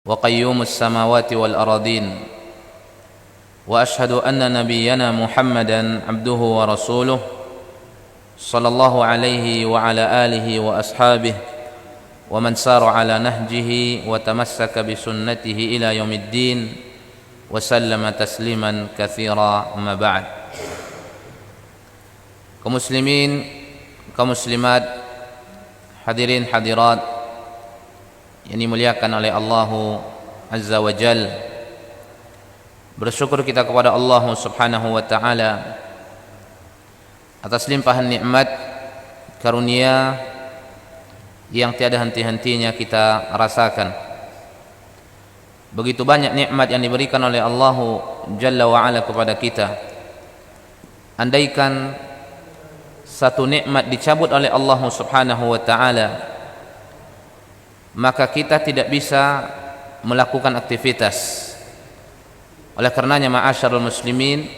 وقيوم السماوات والأراضين وأشهد أن نبينا محمدا عبده ورسوله صلى الله عليه وعلى آله وأصحابه ومن سار على نهجه وتمسك بسنته إلى يوم الدين وسلم تسليما كثيرا أما بعد. Kaum muslimin, kaum muslimat, hadirin hadirat yang dimuliakan oleh Allah Azza wa Jal, bersyukur kita kepada Allah Subhanahu wa Ta'ala atas limpahan nikmat karunia yang tiada henti-hentinya kita rasakan. Begitu banyak nikmat yang diberikan oleh Allah Jalla wa Ala kepada kita. Andaikan satu nikmat dicabut oleh Allah Subhanahu wa Ta'ala, maka kita tidak bisa melakukan aktivitas. Oleh karenanya, ma'asyarul muslimin,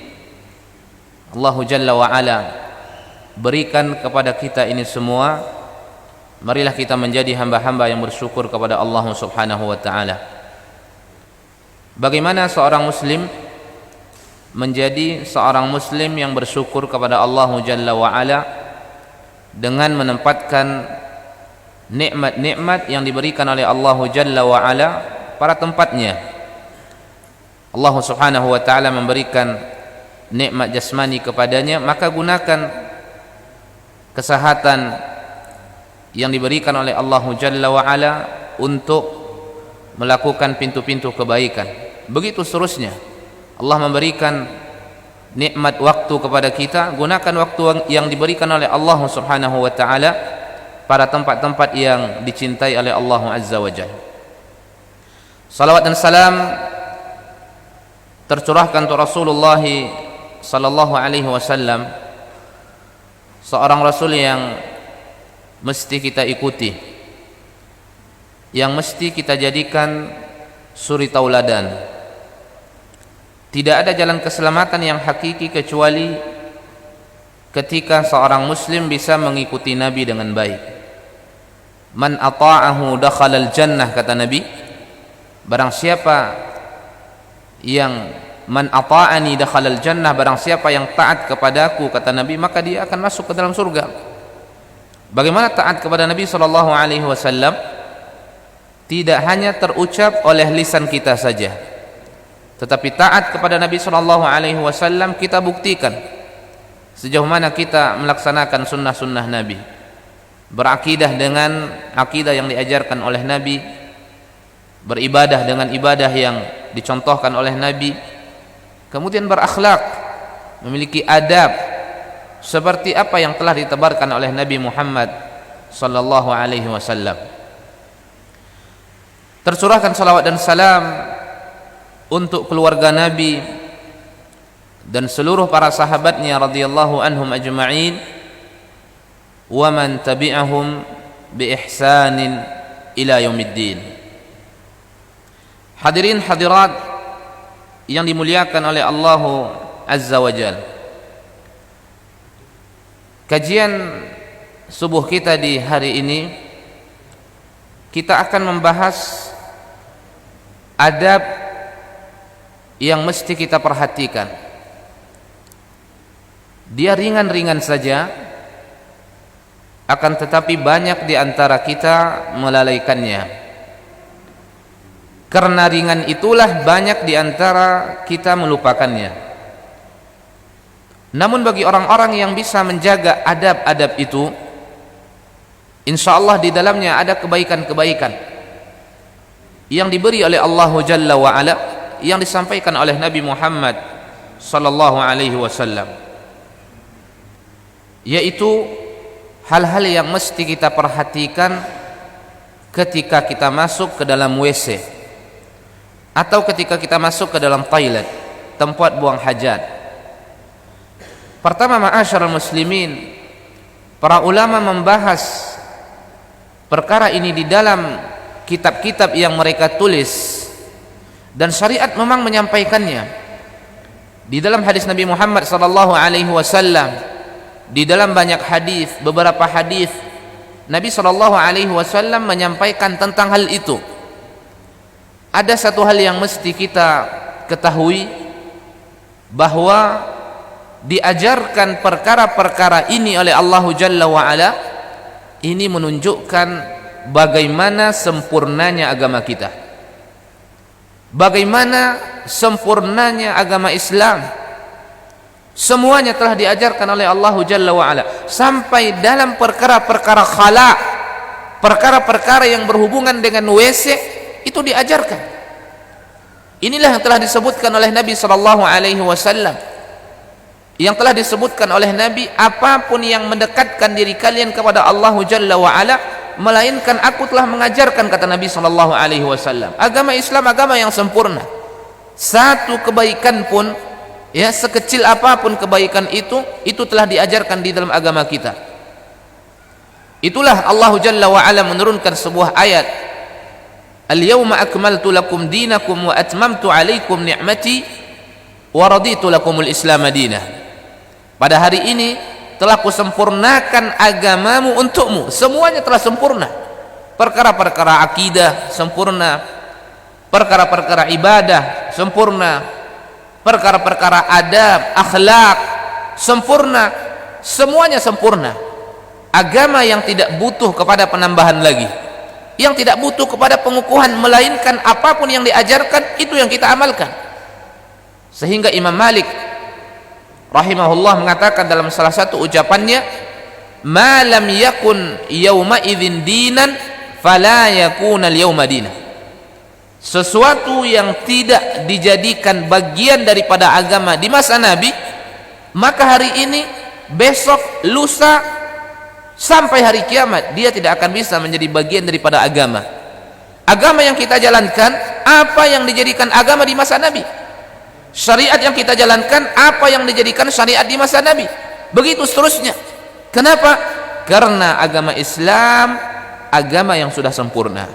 Allah Jalla wa Ala berikan kepada kita ini semua. Marilah kita menjadi hamba-hamba yang bersyukur kepada Allah Subhanahu wa Ta'ala. Bagaimana seorang muslim menjadi seorang muslim yang bersyukur kepada Allah Jalla wa Ala? Dengan menempatkan nikmat-nikmat yang diberikan oleh Allah Jalla wa Ala pada tempatnya. Allah Subhanahu wa Ta'ala memberikan nikmat jasmani kepadanya, maka gunakan kesehatan yang diberikan oleh Allah Jalla wa Ala untuk melakukan pintu-pintu kebaikan. Begitu seterusnya. Allah memberikan nikmat waktu kepada kita, gunakan waktu yang diberikan oleh Allah Subhanahu wa Ta'ala pada tempat-tempat yang dicintai oleh Allah Azza wa Jalla. Salawat dan salam tercurahkan untuk Rasulullah sallallahu alaihi wasallam, seorang rasul yang mesti kita ikuti, yang mesti kita jadikan suri tauladan. Tidak ada jalan keselamatan yang hakiki kecuali ketika seorang muslim bisa mengikuti Nabi dengan baik. Man ata'ahu dakhalal jannah, kata Nabi. Barang siapa yang man ata'ani dakhalal jannah, barang siapa yang taat kepadaku, kata Nabi, maka dia akan masuk ke dalam surga. Bagaimana taat kepada Nabi sallallahu alaihi wasallam? Tidak hanya terucap oleh lisan kita saja, tetapi taat kepada Nabi sallallahu alaihi wasallam kita buktikan sejauh mana kita melaksanakan sunnah-sunnah Nabi, berakidah dengan akidah yang diajarkan oleh Nabi, beribadah dengan ibadah yang dicontohkan oleh Nabi, kemudian berakhlak, memiliki adab seperti apa yang telah ditebarkan oleh Nabi Muhammad sallallahu alaihi wasallam. Tercurahkan salawat dan salam untuk keluarga Nabi dan seluruh para sahabatnya radhiyallahu anhum ajma'in wa man tabi'ahum bi ihsanin ila yaumiddin. Hadirin hadirat yang dimuliakan oleh Allah Azza wa Jalla, kajian subuh kita di hari ini kita akan membahas adab yang mesti kita perhatikan. Dia ringan-ringan saja, akan tetapi banyak di antara kita melalaikannya. Karena ringan itulah banyak di antara kita melupakannya. Namun bagi orang-orang yang bisa menjaga adab-adab itu, insyaallah di dalamnya ada kebaikan-kebaikan yang diberi oleh Allah Jalla wa Ala, yang disampaikan oleh Nabi Muhammad sallallahu alaihi wasallam, yaitu hal-hal yang mesti kita perhatikan ketika kita masuk ke dalam WC atau ketika kita masuk ke dalam toilet, tempat buang hajat. Pertama, ma'asyarul muslimin, para ulama membahas perkara ini di dalam kitab-kitab yang mereka tulis, dan syariat memang menyampaikannya. Di dalam hadis Nabi Muhammad sallallahu alaihi wasallam, di dalam banyak hadis, beberapa hadis Nabi sallallahu alaihi wasallam menyampaikan tentang hal itu. ada satu hal yang mesti kita ketahui, bahwa diajarkan perkara-perkara ini oleh Allah Jalla wa'ala, ini menunjukkan bagaimana sempurnanya agama kita, bagaimana sempurnanya agama Islam. Semuanya telah diajarkan oleh Allah Jalla wa'ala, sampai dalam perkara-perkara khala, perkara-perkara yang berhubungan dengan WC, itu diajarkan. Inilah yang telah disebutkan oleh Nabi SAW, yang telah disebutkan oleh Nabi, apapun yang mendekatkan diri kalian kepada Allah Jalla wa'ala, melainkan aku telah mengajarkan, kata Nabi SAW. Agama Islam agama yang sempurna. Satu kebaikan pun, ya, sekecil apapun kebaikan itu telah diajarkan di dalam agama kita. Itulah Allah Jalla wa'ala menurunkan sebuah ayat, Al-yawma akmaltu lakum dinakum wa atmamtu alaikum ni'mati wa raditu lakumul Islam madinah. Pada hari ini telah kusempurnakan agamamu untukmu. Semuanya telah sempurna. Perkara-perkara akidah sempurna, perkara-perkara ibadah sempurna, perkara-perkara adab, akhlak sempurna. Semuanya sempurna. Agama yang tidak butuh kepada penambahan lagi, yang tidak butuh kepada pengukuhan, melainkan apapun yang diajarkan itu yang kita amalkan. Sehingga Imam Malik rahimahullah mengatakan dalam salah satu ucapannya, ma lam yakun yauma idzin dinan fala yakuna al-yauma dinan. Sesuatu yang tidak dijadikan bagian daripada agama di masa Nabi, maka hari ini, besok, lusa, sampai hari kiamat dia tidak akan bisa menjadi bagian daripada agama. Agama yang kita jalankan, apa yang dijadikan agama di masa Nabi. Syariat yang kita jalankan, apa yang dijadikan syariat di masa Nabi. Begitu seterusnya. Kenapa? Karena agama Islam agama yang sudah sempurna.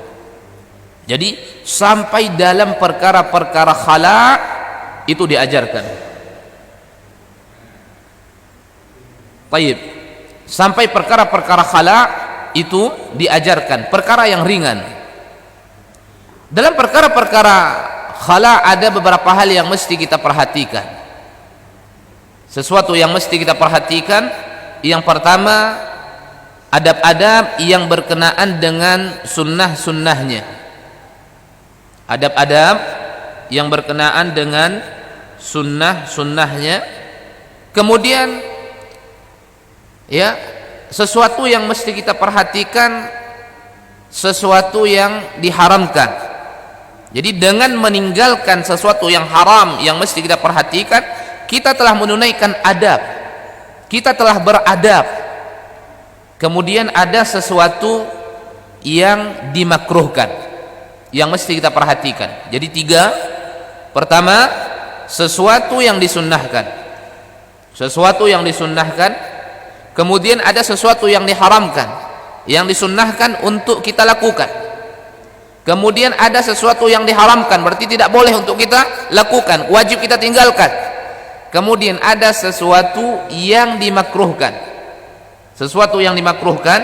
Jadi sampai dalam perkara-perkara khala itu diajarkan. Baik. Sampai perkara-perkara khala itu diajarkan, perkara yang ringan. Dalam perkara-perkara khala ada beberapa hal yang mesti kita perhatikan. Sesuatu yang mesti kita perhatikan, yang pertama, adab-adab yang berkenaan dengan sunnah-sunnahnya. Adab-adab yang berkenaan dengan sunnah-sunnahnya. Kemudian, ya, sesuatu yang mesti kita perhatikan, sesuatu yang diharamkan. Jadi dengan meninggalkan sesuatu yang haram yang mesti kita perhatikan, kita telah menunaikan adab, kita telah beradab. Kemudian ada sesuatu yang dimakruhkan yang mesti kita perhatikan. Jadi tiga. Pertama, sesuatu yang disunnahkan, sesuatu yang disunnahkan. Kemudian ada sesuatu yang diharamkan, yang disunnahkan untuk kita lakukan. Kemudian ada sesuatu yang diharamkan, berarti tidak boleh untuk kita lakukan, wajib kita tinggalkan. Kemudian ada sesuatu yang dimakruhkan. Sesuatu yang dimakruhkan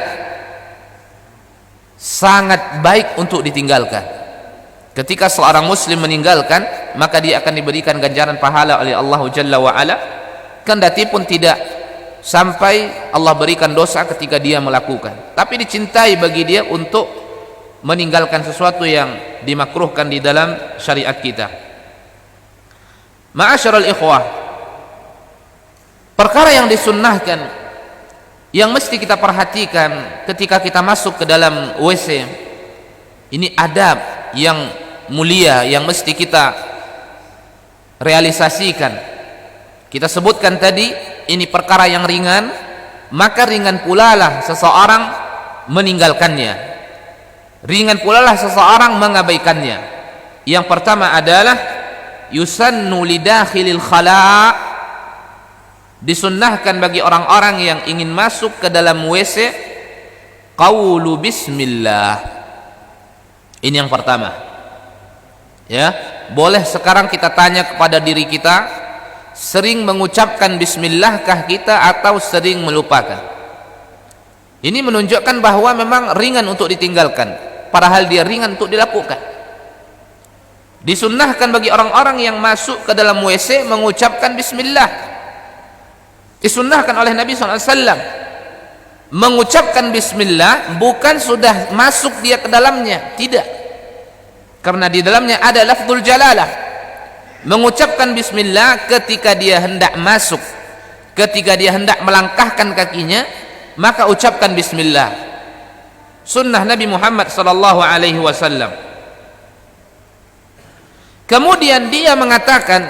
sangat baik untuk ditinggalkan. Ketika seorang muslim meninggalkan, maka dia akan diberikan ganjaran pahala oleh Allah Jalla wa'ala, kendati pun tidak sampai Allah berikan dosa ketika dia melakukan, tapi dicintai bagi dia untuk meninggalkan sesuatu yang dimakruhkan di dalam syariat kita. Ma'asyiral ikhwah, perkara yang disunnahkan yang mesti kita perhatikan ketika kita masuk ke dalam WC, ini adab yang mulia yang mesti kita realisasikan. Kita sebutkan tadi, ini perkara yang ringan, maka ringan pula lah seseorang meninggalkannya, ringan pula lah seseorang mengabaikannya. Yang pertama adalah yusannu lidakhilil khala', disunnahkan bagi orang-orang yang ingin masuk ke dalam WC qaulu bismillah. Ini yang pertama. Ya, boleh sekarang kita tanya kepada diri kita, sering mengucapkan bismillahkah kita atau sering melupakan? Ini menunjukkan bahwa memang ringan untuk ditinggalkan, padahal dia ringan untuk dilakukan. Disunnahkan bagi orang-orang yang masuk ke dalam WC mengucapkan bismillah. Disunnahkan oleh Nabi SAW mengucapkan bismillah, bukan sudah masuk dia ke dalamnya, tidak, karena di dalamnya ada lafzul jalalah. Mengucapkan bismillah ketika dia hendak masuk, ketika dia hendak melangkahkan kakinya, maka ucapkan bismillah. Sunnah Nabi Muhammad SAW. Kemudian dia mengatakan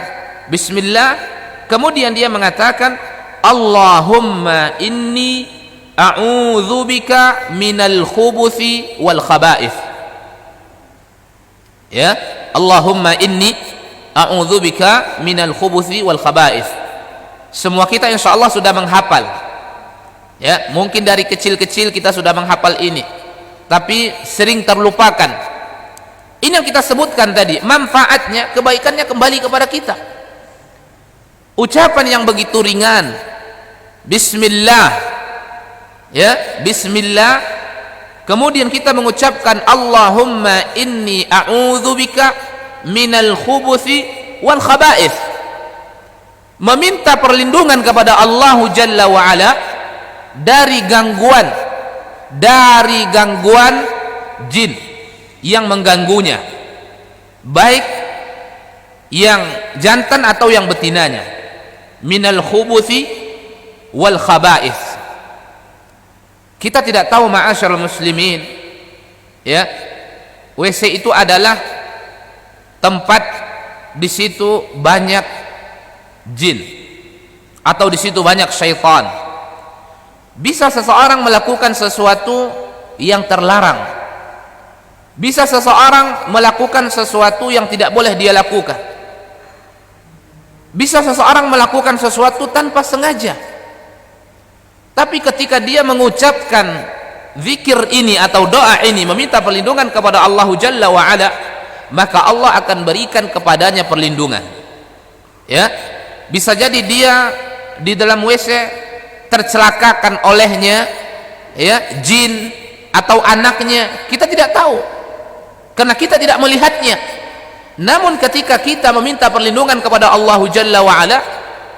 bismillah, kemudian dia mengatakan Allahumma inni a'udzubika minal khubuthi wal khaba'ith. Ya, Allahumma inni a'udzubika minal khubuthi wal khaba'ith. Semua kita insyaallah sudah menghafal. Ya, mungkin dari kecil-kecil kita sudah menghafal ini, tapi sering terlupakan. Ini yang kita sebutkan tadi, manfaatnya, kebaikannya kembali kepada kita. Ucapan yang begitu ringan, bismillah, ya, bismillah, kemudian kita mengucapkan Allahumma inni a'udzubika minal khubuthi wal khaba'ith, meminta perlindungan kepada Allah Jalla wa Ala dari gangguan jin yang mengganggunya, baik yang jantan atau yang betinanya. Minal khubuthi wal khaba'ith. Kita tidak tahu ma'asyarul muslimin, ya, WC itu adalah tempat di situ banyak jin atau di situ banyak syaitan. Bisa seseorang melakukan sesuatu yang terlarang, bisa seseorang melakukan sesuatu yang tidak boleh dia lakukan, bisa seseorang melakukan sesuatu tanpa sengaja. Tapi ketika dia mengucapkan zikir ini atau doa ini, meminta perlindungan kepada Allah Jalla wa Ala, maka Allah akan berikan kepadanya perlindungan. Ya, bisa jadi dia di dalam WC tercelakakan olehnya, ya, jin atau anaknya, kita tidak tahu karena kita tidak melihatnya. Namun ketika kita meminta perlindungan kepada Allah Jalla wa Ala,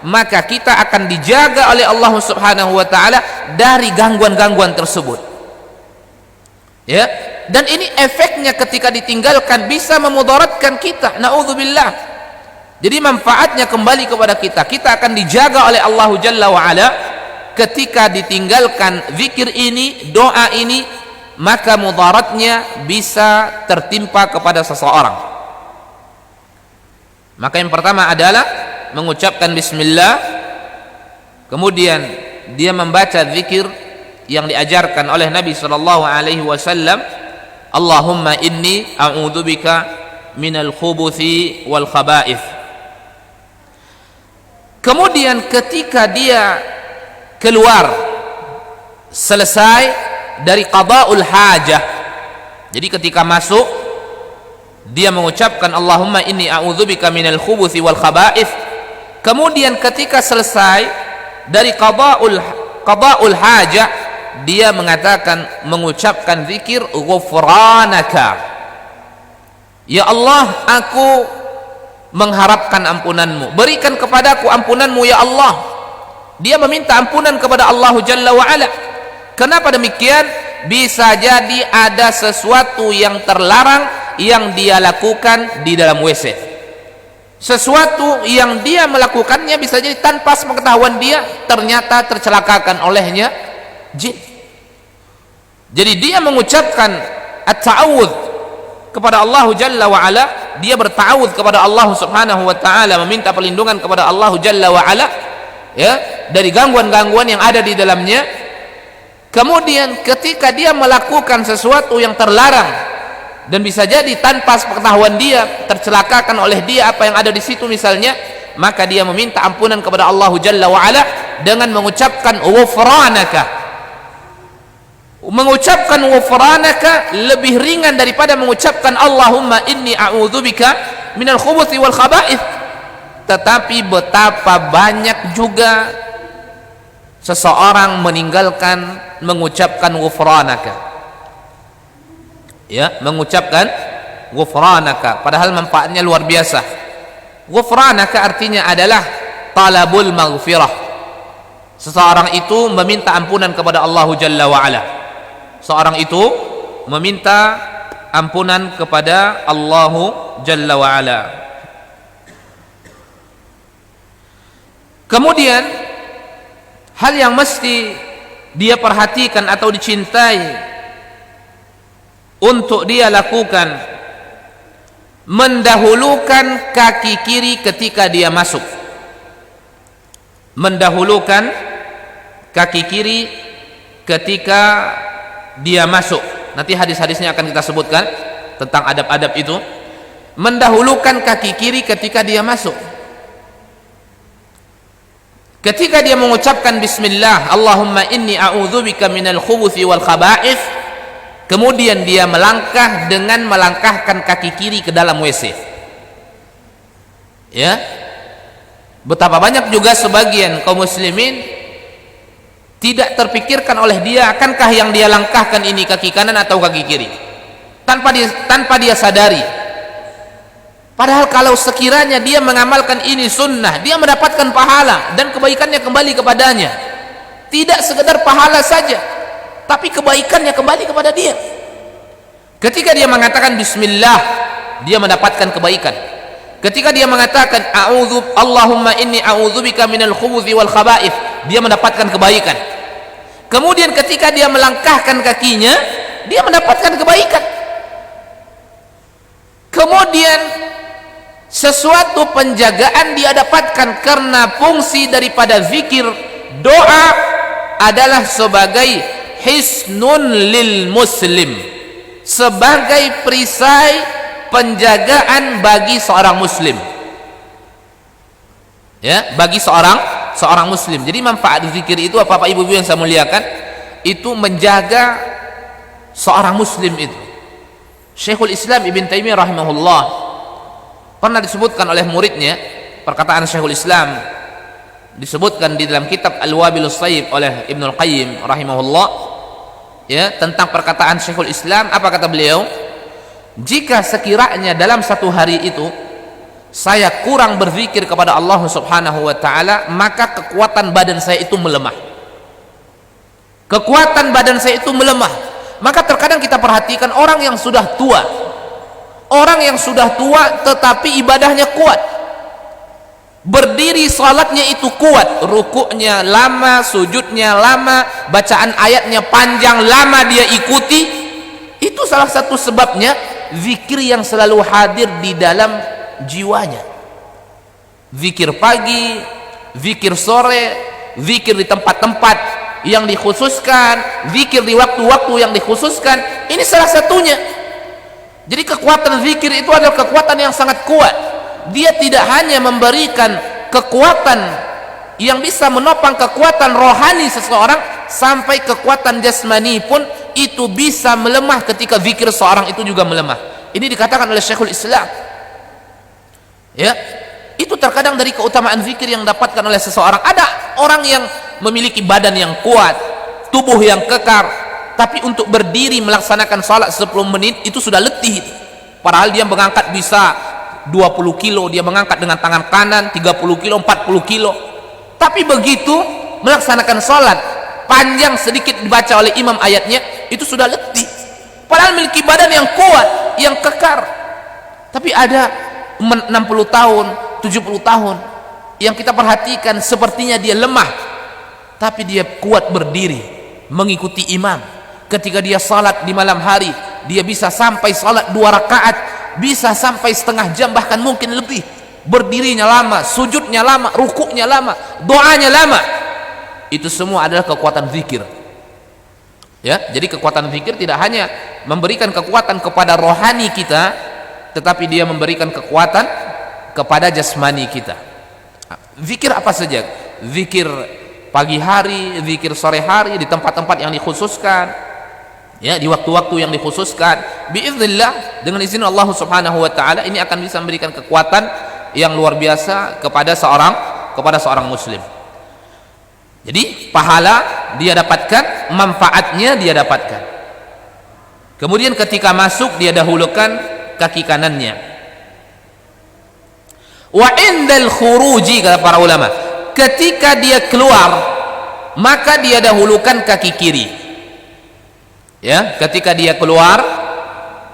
maka kita akan dijaga oleh Allah Subhanahu wa taala dari gangguan-gangguan tersebut. Ya, dan ini efeknya ketika ditinggalkan bisa memudaratkan kita. Naudzubillah. Jadi manfaatnya kembali kepada kita. Kita akan dijaga oleh Allah Jalla wa Ala ketika ditinggalkan zikir ini, doa ini, maka mudaratnya bisa tertimpa kepada seseorang. Maka yang pertama adalah mengucapkan bismillah, kemudian dia membaca zikir yang diajarkan oleh Nabi sallallahu alaihi wasallam, Allahumma inni a'udzubika minal khubuthi wal khaba'ith. Kemudian ketika dia keluar selesai dari qada'ul hajah, jadi ketika masuk dia mengucapkan Allahumma inni a'udzubika minal khubuthi wal khaba'ith. Kemudian ketika selesai dari qada'ul hajah, dia mengatakan, mengucapkan zikir ghufranaka, ya Allah, aku mengharapkan ampunanmu, berikan kepadaku ampunanmu ya Allah. Dia meminta ampunan kepada Allah Jalla wa Ala. Kenapa demikian? Bisa jadi ada sesuatu yang terlarang yang dia lakukan di dalam WC, sesuatu yang dia melakukannya bisa jadi tanpa sepengetahuan dia, ternyata tercelakakan olehnya jin. Jadi dia mengucapkan at-ta'awudz kepada Allah Jalla wa Ala, dia berta'awudz kepada Allah Subhanahu wa taala, meminta perlindungan kepada Allah Jalla wa Ala, ya, dari gangguan-gangguan yang ada di dalamnya. Kemudian ketika dia melakukan sesuatu yang terlarang dan bisa jadi tanpa sepengetahuan dia, tercelakakan oleh dia apa yang ada di situ misalnya, maka dia meminta ampunan kepada Allah Jalla wa Ala dengan mengucapkan ghufranaka. Mengucapkan ghufranaka lebih ringan daripada mengucapkan Allahumma inni a'udzubika minal khubuthi wal khaba'ith. Tetapi betapa banyak juga seseorang meninggalkan mengucapkan ghufranaka, ya, mengucapkan ghufranaka, padahal manfaatnya luar biasa. Ghufranaka artinya adalah talabul maghfirah. Seseorang itu meminta ampunan kepada Allah Jalla wa Ala. Seorang itu meminta ampunan kepada Allah Jalla wa Ala. Kemudian hal yang mesti dia perhatikan atau dicintai untuk dia lakukan, mendahulukan kaki kiri ketika dia masuk. Mendahulukan kaki kiri ketika dia masuk. Nanti hadis-hadisnya akan kita sebutkan tentang adab-adab itu. Mendahulukan kaki kiri ketika dia masuk. Ketika dia mengucapkan bismillah, Allahumma inni a'udzubika minal khubuthi wal khaba'ith, kemudian dia melangkah dengan melangkahkan kaki kiri ke dalam WC. Ya. Betapa banyak juga sebagian kaum muslimin tidak terpikirkan oleh dia, akankah yang dia langkahkan ini kaki kanan atau kaki kiri, tanpa dia sadari. Padahal kalau sekiranya dia mengamalkan ini sunnah, dia mendapatkan pahala dan kebaikannya kembali kepadanya. Tidak sekedar pahala saja, tapi kebaikannya kembali kepada dia. Ketika dia mengatakan bismillah, dia mendapatkan kebaikan. Ketika dia mengatakan Allahumma inni a'udzubika minal khubuthi wal khaba'ith, dia mendapatkan kebaikan. Kemudian ketika dia melangkahkan kakinya, dia mendapatkan kebaikan. Kemudian sesuatu penjagaan dia dapatkan, karena fungsi daripada zikir doa adalah sebagai hisnun lil muslim, sebagai perisai penjagaan bagi seorang muslim, ya, bagi seorang muslim. Jadi manfaat zikir itu, apa ibu-ibu yang saya muliakan, itu menjaga seorang muslim itu. Syekhul Islam Ibn Taimiyah rahimahullah pernah disebutkan oleh muridnya, perkataan Syekhul Islam disebutkan di dalam kitab Al-Wabilus Thayyib oleh Ibnul Qayyim rahimahullah, ya, tentang perkataan Syekhul Islam. Apa kata beliau? Jika sekiranya dalam satu hari itu saya kurang berzikir kepada Allah Subhanahu wa taala, maka kekuatan badan saya itu melemah. Kekuatan badan saya itu melemah. Maka terkadang kita perhatikan orang yang sudah tua, orang yang sudah tua tetapi ibadahnya kuat, berdiri salatnya itu kuat, rukuknya lama, sujudnya lama, bacaan ayatnya panjang, lama dia ikuti. Itu salah satu sebabnya zikir yang selalu hadir di dalam jiwanya. Zikir pagi, zikir sore, zikir di tempat-tempat yang dikhususkan, zikir di waktu-waktu yang dikhususkan. Ini salah satunya. Jadi kekuatan zikir itu adalah kekuatan yang sangat kuat. Dia tidak hanya memberikan kekuatan yang bisa menopang kekuatan rohani seseorang, sampai kekuatan jasmani pun itu bisa melemah ketika zikir seorang itu juga melemah. Ini dikatakan oleh Syekhul Islam. Ya, itu terkadang dari keutamaan zikir yang dapatkan oleh seseorang. Ada orang yang memiliki badan yang kuat, tubuh yang kekar, tapi untuk berdiri melaksanakan salat 10 menit itu sudah letih. Padahal dia mengangkat bisa 20 kilo, dia mengangkat dengan tangan kanan 30 kilo, 40 kilo. Tapi begitu melaksanakan salat, panjang sedikit dibaca oleh imam ayatnya, itu sudah letih. Padahal memiliki badan yang kuat, yang kekar. Tapi ada 60 tahun, 70 tahun yang kita perhatikan sepertinya dia lemah, tapi dia kuat berdiri mengikuti imam. Ketika dia salat di malam hari, dia bisa sampai salat 2 rakaat, bisa sampai setengah jam, bahkan mungkin lebih. Berdirinya lama, sujudnya lama, rukuknya lama, doanya lama. Itu semua adalah kekuatan zikir. Ya, jadi kekuatan zikir tidak hanya memberikan kekuatan kepada rohani kita, tetapi dia memberikan kekuatan kepada jasmani kita. Zikir apa saja? Zikir pagi hari, zikir sore hari di tempat-tempat yang dikhususkan, ya, di waktu-waktu yang dikhususkan. Biiznillah, dengan izin Allah Subhanahu wa taala, ini akan bisa memberikan kekuatan yang luar biasa kepada seorang muslim. Jadi pahala dia dapatkan, manfaatnya dia dapatkan. Kemudian ketika masuk dia dahulukan kaki kanannya. Wa indal khuruji, kata para ulama, ketika dia keluar maka dia dahulukan kaki kiri. Ya, ketika dia keluar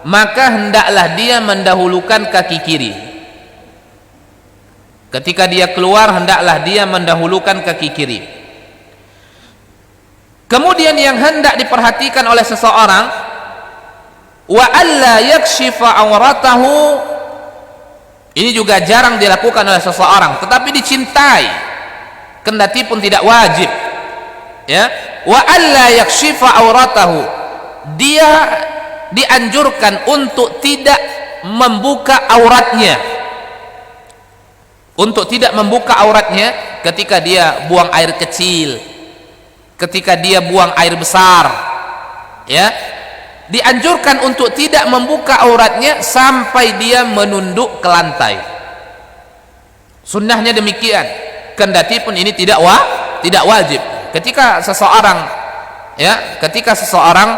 maka hendaklah dia mendahulukan kaki kiri. Ketika dia keluar hendaklah dia mendahulukan kaki kiri. Kemudian yang hendak diperhatikan oleh seseorang, wa alla yakshifa auratahu, ini juga jarang dilakukan oleh seseorang tetapi dicintai, kendati pun tidak wajib. Ya, wa alla yakshifa auratahu, dia dianjurkan untuk tidak membuka auratnya, untuk tidak membuka auratnya ketika dia buang air kecil, ketika dia buang air besar. Ya, dianjurkan untuk tidak membuka auratnya sampai dia menunduk ke lantai. Sunnahnya demikian, kendati pun ini tidak wajib. Ketika seseorang, ya, ketika seseorang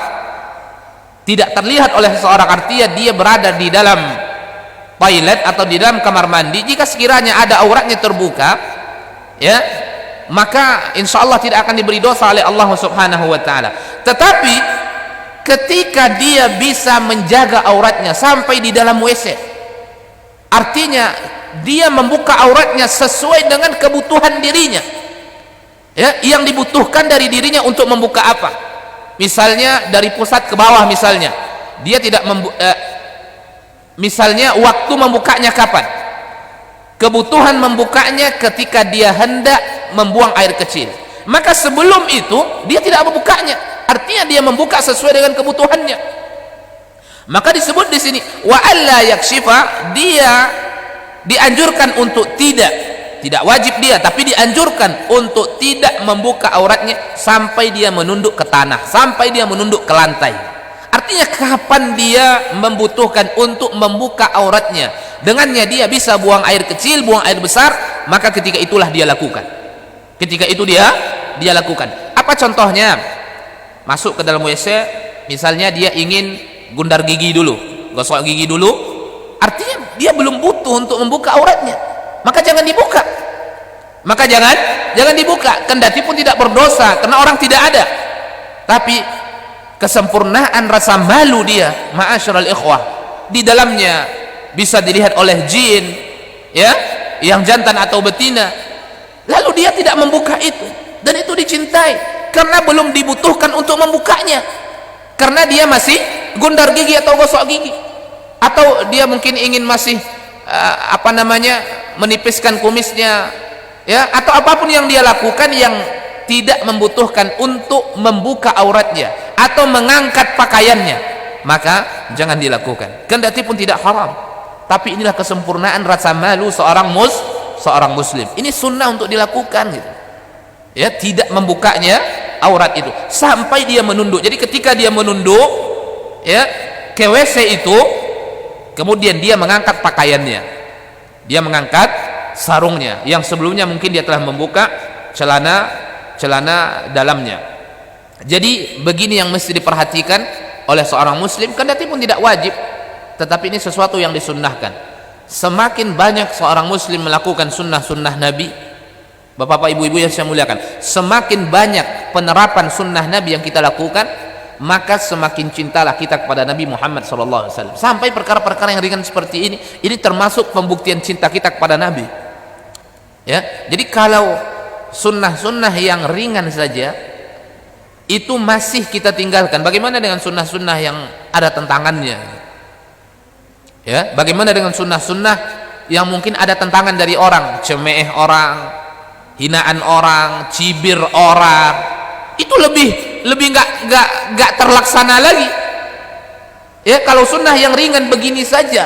tidak terlihat oleh seseorang, artinya dia berada di dalam toilet atau di dalam kamar mandi, jika sekiranya ada auratnya terbuka, ya, maka insya Allah tidak akan diberi dosa oleh Allah Subhanahu wa ta'ala. Tetapi ketika dia bisa menjaga auratnya sampai di dalam WC, artinya dia membuka auratnya sesuai dengan kebutuhan dirinya, ya, yang dibutuhkan dari dirinya untuk membuka apa. Misalnya dari pusat ke bawah, misalnya dia tidak misalnya waktu membukanya kapan, kebutuhan membukanya ketika dia hendak membuang air kecil, maka sebelum itu dia tidak membukanya, artinya dia membuka sesuai dengan kebutuhannya. Maka disebut di sini wa alla yakshifa, dia dianjurkan untuk tidak wajib dia, tapi dianjurkan untuk tidak membuka auratnya sampai dia menunduk ke tanah, sampai dia menunduk ke lantai. Artinya kapan dia membutuhkan untuk membuka auratnya, dengannya dia bisa buang air kecil, buang air besar, maka ketika itulah dia lakukan. Ketika itu dia lakukan. Apa contohnya? Masuk ke dalam WC, misalnya dia ingin gundar gigi dulu, gosok gigi dulu, artinya dia belum butuh untuk membuka auratnya, maka jangan dibuka. Maka jangan dibuka, kendati pun tidak berdosa karena orang tidak ada, tapi kesempurnaan rasa malu dia, ma'asyiral ikhwah, di dalamnya bisa dilihat oleh jin, ya, yang jantan atau betina, lalu dia tidak membuka itu, dan itu dicintai karena belum dibutuhkan untuk membukanya, karena dia masih gundar gigi atau gosok gigi, atau dia mungkin ingin masih menipiskan kumisnya, ya, atau apapun yang dia lakukan yang tidak membutuhkan untuk membuka auratnya atau mengangkat pakaiannya, maka jangan dilakukan, kendati pun tidak haram. Tapi inilah kesempurnaan rasa malu seorang muslim. Ini sunnah untuk dilakukan, gitu. Ya, tidak membukanya aurat itu sampai dia menunduk. Jadi ketika dia menunduk, ya, ke WC itu, kemudian dia mengangkat pakaiannya, dia mengangkat sarungnya yang sebelumnya mungkin dia telah membuka celana dalamnya. Jadi begini yang mesti diperhatikan oleh seorang muslim, kendati pun tidak wajib, tetapi ini sesuatu yang disunnahkan. Semakin banyak seorang muslim melakukan sunnah-sunnah Nabi, bapak-bapak, ibu-ibu yang saya muliakan, semakin banyak penerapan sunnah Nabi yang kita lakukan, maka semakin cintalah kita kepada Nabi Muhammad SAW. Sampai perkara-perkara yang ringan seperti ini termasuk pembuktian cinta kita kepada Nabi. Ya, jadi kalau sunnah-sunnah yang ringan saja itu masih kita tinggalkan, bagaimana dengan sunnah-sunnah yang ada tentangannya? Ya, bagaimana dengan sunnah-sunnah yang mungkin ada tentangan dari orang, cemeh orang, hinaan orang, cibir orang, itu lebih nggak terlaksana lagi. Ya, kalau sunnah yang ringan begini saja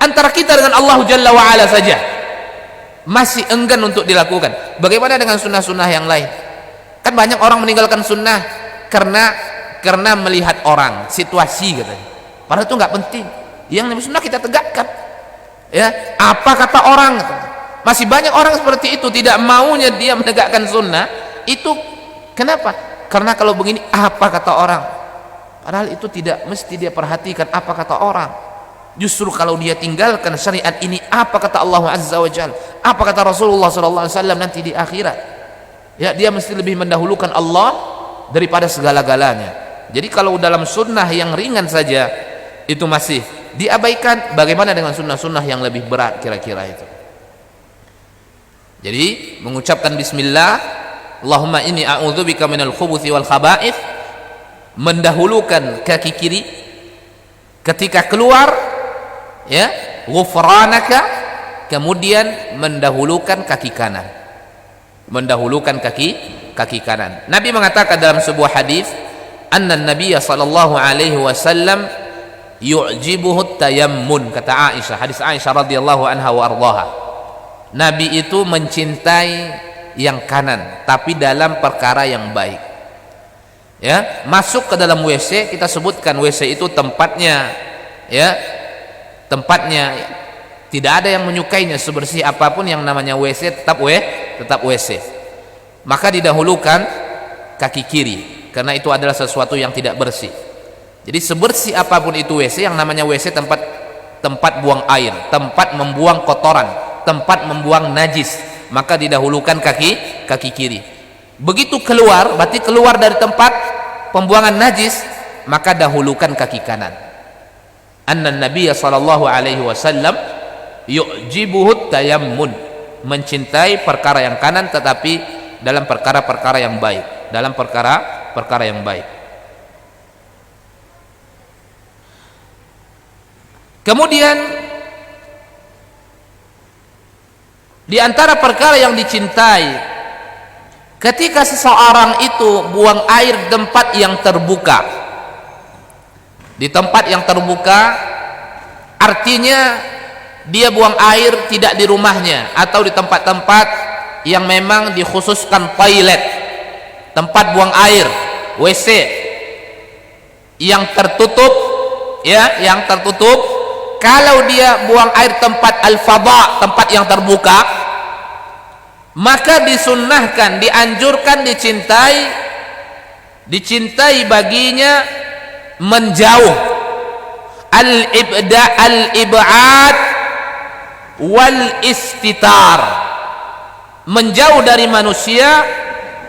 antara kita dengan Allah Jalla wa Ala saja masih enggan untuk dilakukan, bagaimana dengan sunnah-sunnah yang lain? Kan banyak orang meninggalkan sunnah karena melihat orang, situasi, katanya. Padahal itu nggak penting. Yang namanya sunnah kita tegakkan. Ya, apa kata orang? Masih banyak orang seperti itu, tidak maunya dia menegakkan sunnah. Itu kenapa? Karena kalau begini, apa kata orang? Padahal itu tidak mesti dia perhatikan apa kata orang. Justru kalau dia tinggalkan syariat ini, apa kata Allah Azza wa Jalla, apa kata Rasulullah sallallahu alaihi wasallam nanti di akhirat? Ya, dia mesti lebih mendahulukan Allah daripada segala-galanya. Jadi kalau dalam sunnah yang ringan saja itu masih diabaikan, bagaimana dengan sunnah-sunnah yang lebih berat kira-kira itu? Jadi mengucapkan bismillah, Allahumma inni a'udzubika minal khubuthi wal khaba'ith, mendahulukan kaki kiri ketika keluar, ya, ghufranaka, kemudian mendahulukan kaki kanan, mendahulukan kaki kanan. Nabi mengatakan dalam sebuah hadis, anna nabiyya sallallahu alaihi wasallam yu'jibuhu tayammun, kata Aisyah, hadis Aisyah radhiyallahu anha wa ardhaha, Nabi itu mencintai yang kanan tapi dalam perkara yang baik. Ya, masuk ke dalam WC, kita sebutkan WC itu tempatnya, ya, tempatnya tidak ada yang menyukainya, sebersih apapun yang namanya WC tetap WC. Maka didahulukan kaki kiri karena itu adalah sesuatu yang tidak bersih. Jadi sebersih apapun itu WC, yang namanya WC tempat buang air, tempat membuang kotoran, tempat membuang najis, maka didahulukan kaki kiri. Begitu keluar, berarti keluar dari tempat pembuangan najis, maka dahulukan kaki kanan. Anna nabiyya sallallahu alaihi wasallam yu'jibuhu tayammun, mencintai perkara yang kanan tetapi dalam perkara-perkara yang baik, dalam perkara yang baik. Kemudian di antara perkara yang dicintai ketika seseorang itu buang air di tempat yang terbuka. Di tempat yang terbuka artinya dia buang air tidak di rumahnya atau di tempat-tempat yang memang dikhususkan toilet, tempat buang air, WC yang tertutup, ya, yang tertutup. Kalau dia buang air tempat al-fadha, tempat yang terbuka, maka disunnahkan, dianjurkan, dicintai baginya menjauh, al-ib'ad wal istitar, menjauh dari manusia,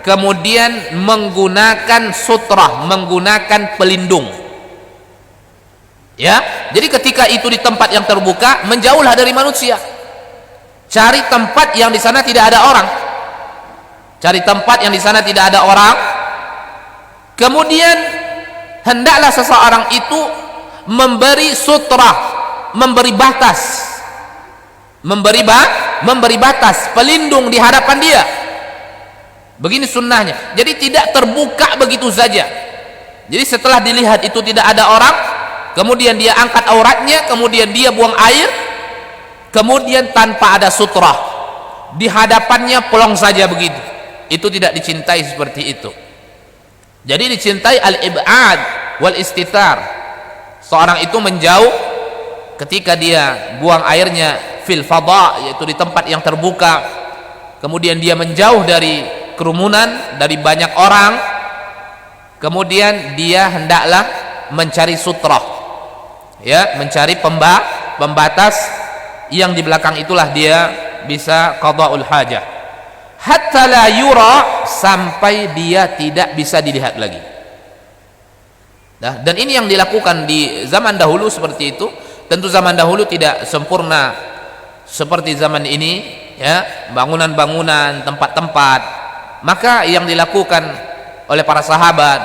kemudian menggunakan sutrah, menggunakan pelindung. Ya, jadi ketika itu di tempat yang terbuka, menjauhlah dari manusia. Cari tempat yang di sana tidak ada orang. Cari tempat yang di sana tidak ada orang. Kemudian hendaklah seseorang itu memberi sutrah, memberi batas. Memberi batas, pelindung di hadapan dia. Begini sunnahnya. Jadi tidak terbuka begitu saja. Jadi setelah dilihat itu tidak ada orang, kemudian dia angkat auratnya, kemudian dia buang air, kemudian tanpa ada sutrah, di hadapannya pelong saja begitu. Itu tidak dicintai seperti itu. Jadi dicintai al-ib'ad wal istitar. Seorang itu menjauh ketika dia buang airnya fil fadha, yaitu di tempat yang terbuka. Kemudian dia menjauh dari kerumunan, dari banyak orang. Kemudian dia hendaklah mencari sutrah, ya, mencari pembatas yang di belakang itulah dia bisa qada'ul hajah, hatta la yura, sampai dia tidak bisa dilihat lagi. Nah, dan ini yang dilakukan di zaman dahulu seperti itu. Tentu zaman dahulu tidak sempurna seperti zaman ini, ya, bangunan-bangunan, tempat-tempat. Maka yang dilakukan oleh para sahabat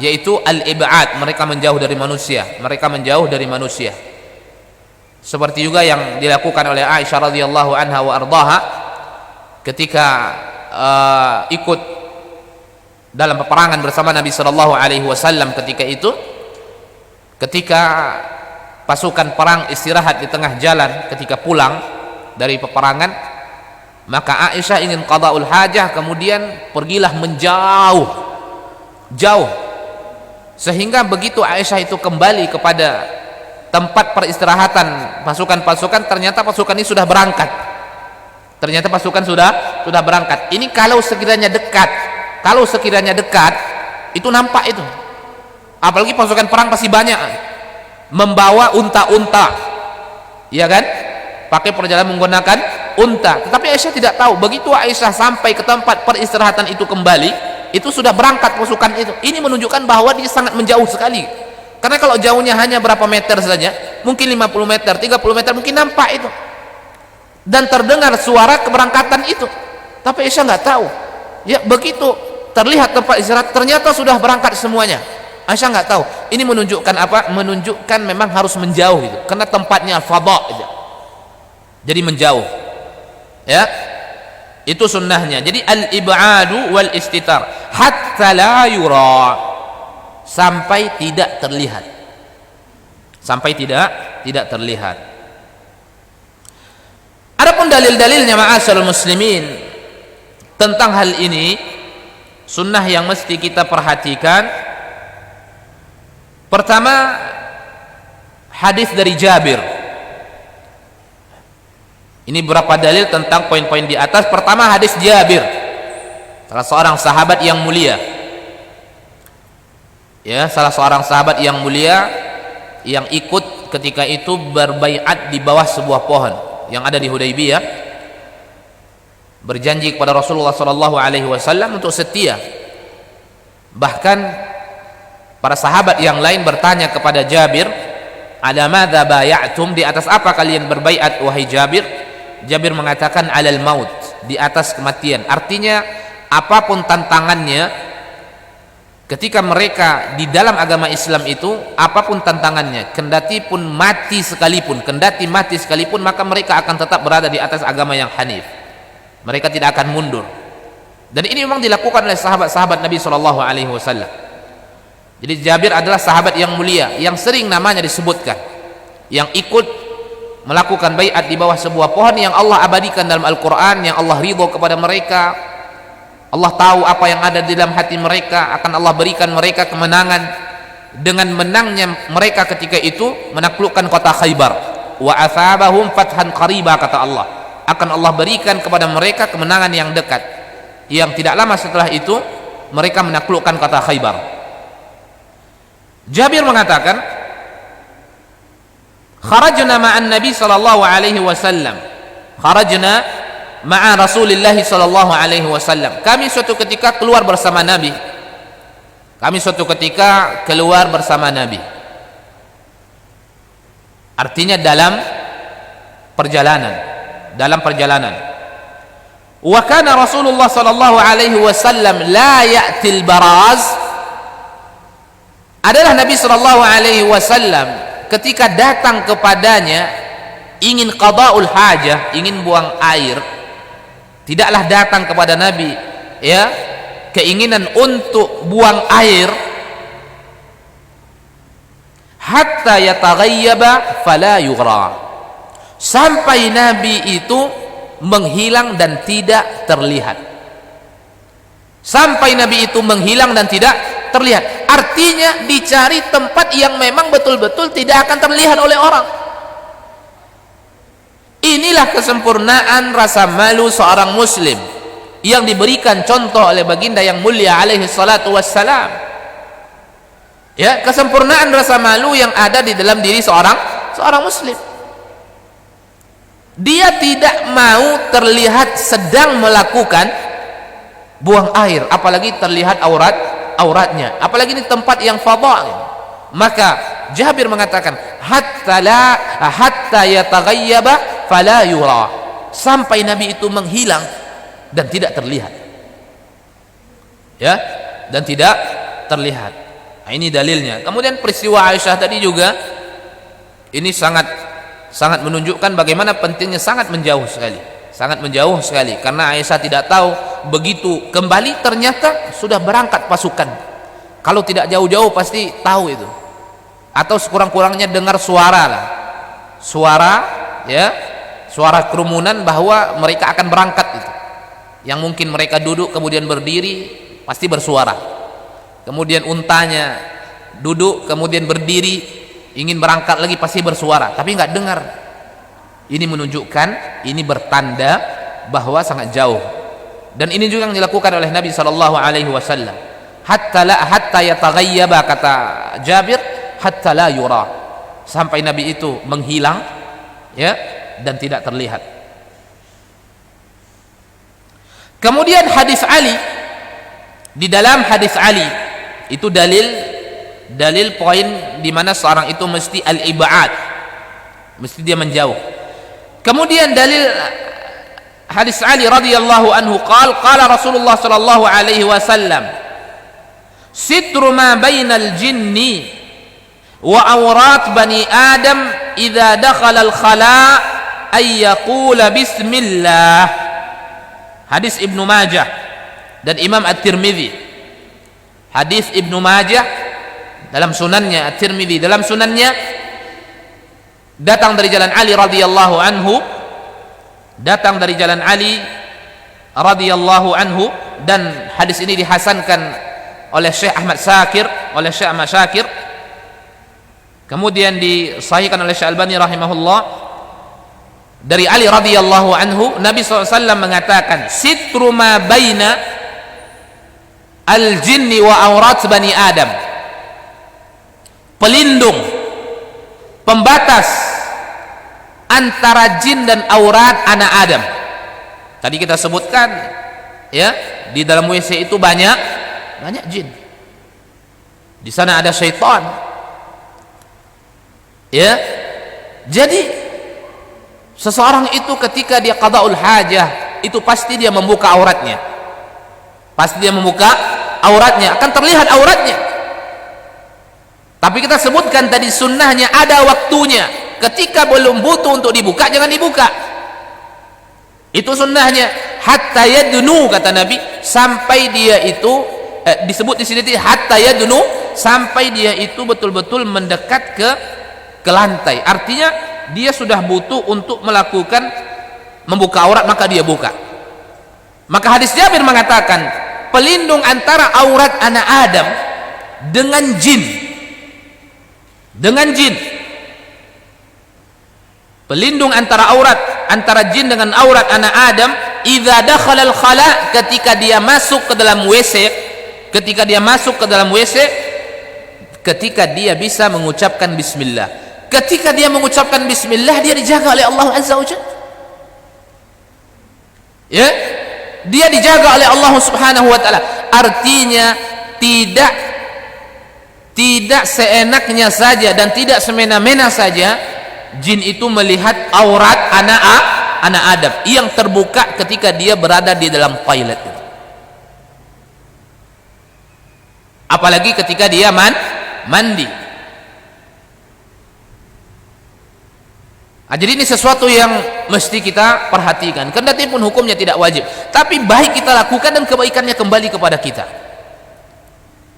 yaitu al-ib'ad, mereka menjauh dari manusia, seperti juga yang dilakukan oleh Aisyah radhiyallahu anha wa ardhaha ketika ikut dalam peperangan bersama Nabi sallallahu alaihi wasallam. Ketika pasukan perang istirahat di tengah jalan ketika pulang dari peperangan, maka Aisyah ingin qada'ul hajah, kemudian pergilah menjauh sehingga begitu Aisyah itu kembali kepada tempat peristirahatan pasukan-pasukan, ternyata pasukan ini sudah berangkat. Ini kalau sekiranya dekat itu nampak itu. Apalagi pasukan perang pasti banyak. membawa unta-unta, ya kan, pakai perjalanan menggunakan unta. Tetapi Aisyah tidak tahu. Begitu Aisyah sampai ke tempat peristirahatan itu kembali, itu sudah berangkat pasukan itu. Ini menunjukkan bahwa dia sangat menjauh sekali. Karena kalau jauhnya hanya berapa meter saja, mungkin 50 meter, 30 meter, mungkin nampak itu dan terdengar suara keberangkatan itu. Tapi Aisyah nggak tahu. Ya, begitu terlihat tempat istirahat, ternyata sudah berangkat semuanya. Aisyah nggak tahu. Ini menunjukkan apa? Menunjukkan memang harus menjauh itu, karena tempatnya fadha itu. Jadi menjauh. Ya, itu sunnahnya. Jadi al-ib'adu wal istitar hatta la yura, sampai tidak terlihat, sampai tidak terlihat. Adapun dalil-dalilnya ma'asyiral muslimin tentang hal ini, sunnah yang mesti kita perhatikan. Pertama, hadis dari Jabir. Ini berapa dalil tentang poin-poin di atas. Pertama, hadis Jabir, salah seorang sahabat yang mulia. Ya, salah seorang sahabat yang mulia yang ikut ketika itu berbaiat di bawah sebuah pohon yang ada di Hudaybiyah, berjanji kepada Rasulullah SAW untuk setia. Bahkan para sahabat yang lain bertanya kepada Jabir, "Ala madza bay'atum?" Di atas apa kalian berbaiat wahai Jabir? Jabir mengatakan, "Alal maut," di atas kematian. Artinya apapun tantangannya, ketika mereka di dalam agama Islam itu, apapun tantangannya, kendati mati sekalipun, maka mereka akan tetap berada di atas agama yang hanif. Mereka tidak akan mundur. Dan ini memang dilakukan oleh sahabat-sahabat Nabi SAW. Jadi Jabir adalah sahabat yang mulia, yang sering namanya disebutkan, yang ikut melakukan baiat di bawah sebuah pohon yang Allah abadikan dalam Al-Quran, yang Allah ridho kepada mereka. Allah tahu apa yang ada di dalam hati mereka, akan Allah berikan mereka kemenangan. Dengan menangnya mereka ketika itu menaklukkan kota Khaybar, wa athabahum fathan qariba, kata Allah, akan Allah berikan kepada mereka kemenangan yang dekat. Yang tidak lama setelah itu mereka menaklukkan kota Khaybar. Jabir mengatakan, kharajna ma'an Nabi sallallahu alaihi wasallam, kharajna ma'a Rasulillah sallallahu alaihi wasallam. Kami suatu ketika keluar bersama Nabi. Artinya dalam perjalanan. Wa kana Rasulullah sallallahu alaihi wasallam la ya'til baraz. Adalah Nabi sallallahu alaihi wasallam ketika datang kepadanya ingin qada'ul hajah, ingin buang air, tidaklah datang kepada Nabi ya keinginan untuk buang air hatta yataghayyaba fala yughra, sampai Nabi itu menghilang dan tidak terlihat. Sampai Nabi itu menghilang dan tidak terlihat, artinya dicari tempat yang memang betul-betul tidak akan terlihat oleh orang. Inilah kesempurnaan rasa malu seorang muslim yang diberikan contoh oleh baginda yang mulia alaihi salatu wassalam. Ya, kesempurnaan rasa malu yang ada di dalam diri seorang muslim. Dia tidak mau terlihat sedang melakukan buang air, apalagi terlihat auratnya, apalagi ini tempat yang fadha. Maka Jabir mengatakan hatta yataghayyaba fala yura, sampai Nabi itu menghilang dan tidak terlihat. Ya, dan tidak terlihat. Nah, ini dalilnya. Kemudian peristiwa Aisyah tadi juga ini sangat menunjukkan bagaimana pentingnya sangat menjauh sekali, karena Aisyah tidak tahu begitu kembali ternyata sudah berangkat pasukan. Kalau tidak jauh-jauh pasti tahu itu, atau sekurang-kurangnya dengar suara kerumunan bahwa mereka akan berangkat itu. Yang mungkin mereka duduk kemudian berdiri pasti bersuara, kemudian untanya duduk kemudian berdiri ingin berangkat lagi pasti bersuara, tapi nggak dengar. Ini menunjukkan, ini bertanda bahwa sangat jauh. Dan ini juga yang dilakukan oleh Nabi sallallahu alaihi wasallam. Hatta yataghayyaba, kata Jabir, hatta la yura, sampai Nabi itu menghilang, ya, dan tidak terlihat. Kemudian hadis Ali, di dalam hadis Ali itu dalil poin di mana seorang itu mesti al-ib'ad, mesti dia menjauh. Kemudian dalil hadis Ali radhiyallahu anhu qala Rasulullah sallallahu alaihi wasallam, sitru ma bainal jinni wa awrat bani adam idza dakhala al khala ay yaqula bismillah. Hadis Ibnu Majah dan Imam At-Tirmidzi. Hadis Ibnu Majah dalam sunannya, At-Tirmidzi dalam sunannya, datang dari jalan Ali radhiyallahu anhu, datang dari jalan Ali radhiyallahu anhu, dan hadis ini dihasankan oleh Syekh Ahmad Syakir, kemudian disahihkan oleh Syekh Albani rahimahullah. Dari Ali radhiyallahu anhu, Nabi SAW mengatakan, sitru ma baina al-jinni wa aurat bani Adam, pelindung, pembatas antara jin dan aurat anak Adam. Tadi kita sebutkan, ya, di dalam WC itu banyak jin. Di sana ada syaitan. Ya. Jadi seseorang itu ketika dia qada'ul hajah, itu pasti dia membuka auratnya. Pasti dia membuka auratnya, akan terlihat auratnya. Tapi kita sebutkan tadi sunnahnya ada waktunya. Ketika belum butuh untuk dibuka, jangan dibuka. Itu sunnahnya. Hatta yadnu, kata Nabi, sampai dia itu disebut di sini hatta yadnu, sampai dia itu betul-betul mendekat ke lantai. Artinya dia sudah butuh untuk melakukan membuka aurat, maka dia buka. Maka hadis Jabir mengatakan, pelindung antara aurat anak Adam dengan jin, pelindung antara jin dengan aurat anak Adam, idza dakhala al-khala, ketika dia masuk ke dalam WC, ketika dia bisa mengucapkan bismillah. Ketika dia mengucapkan bismillah, dia dijaga oleh Allah Azza wa Jalla. Ya, dia dijaga oleh Allah Subhanahu wa taala. Artinya tidak seenaknya saja dan tidak semena-mena saja jin itu melihat aurat anak Adam yang terbuka ketika dia berada di dalam toilet. Apalagi ketika dia mandi. Jadi ini sesuatu yang mesti kita perhatikan. Kendati pun hukumnya tidak wajib, tapi baik kita lakukan dan kebaikannya kembali kepada kita.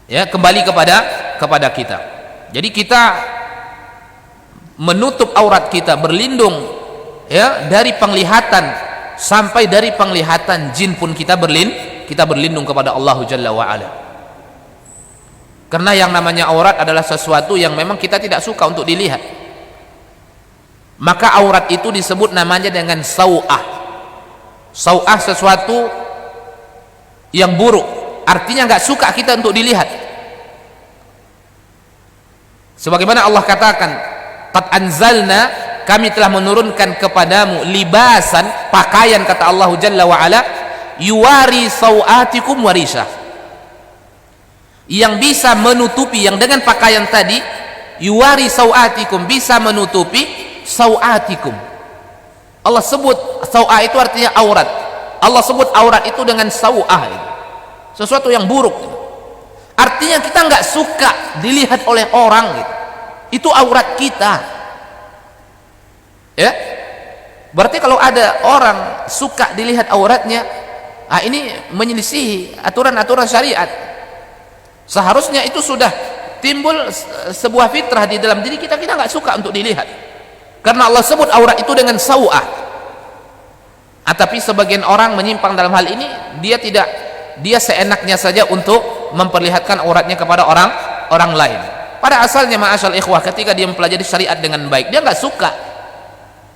Ya, kembali kepada kita. Jadi kita menutup aurat kita, berlindung, ya, dari penglihatan sampai dari penglihatan jin pun kita berlindung kepada Allah Jalla wa Ala. Karena yang namanya aurat adalah sesuatu yang memang kita tidak suka untuk dilihat. Maka aurat itu disebut namanya dengan sau'ah. Sau'ah sesuatu yang buruk, artinya nggak suka kita untuk dilihat. Sebagaimana Allah katakan, qad anzalna, kami telah menurunkan kepadamu libasan, pakaian, kata Allah Jalla wa Ala, yuwari sau'atikum warisah, yang bisa menutupi, yang dengan pakaian tadi yuwari sau'atikum, bisa menutupi sau'atikum. Allah sebut sau'ah itu artinya aurat. Allah sebut aurat itu dengan sau'ah, sesuatu yang buruk. Artinya kita nggak suka dilihat oleh orang, itu aurat kita. Ya, berarti kalau ada orang suka dilihat auratnya, ini menyelisihi aturan-aturan syariat. Seharusnya itu sudah timbul sebuah fitrah di dalam diri kita, kita nggak suka untuk dilihat. Karena Allah sebut aurat itu dengan sau'ah. Tapi sebagian orang menyimpang dalam hal ini, dia seenaknya saja untuk memperlihatkan auratnya kepada orang lain. Pada asalnya ma'asyal ikhwah, ketika dia mempelajari syariat dengan baik, dia nggak suka.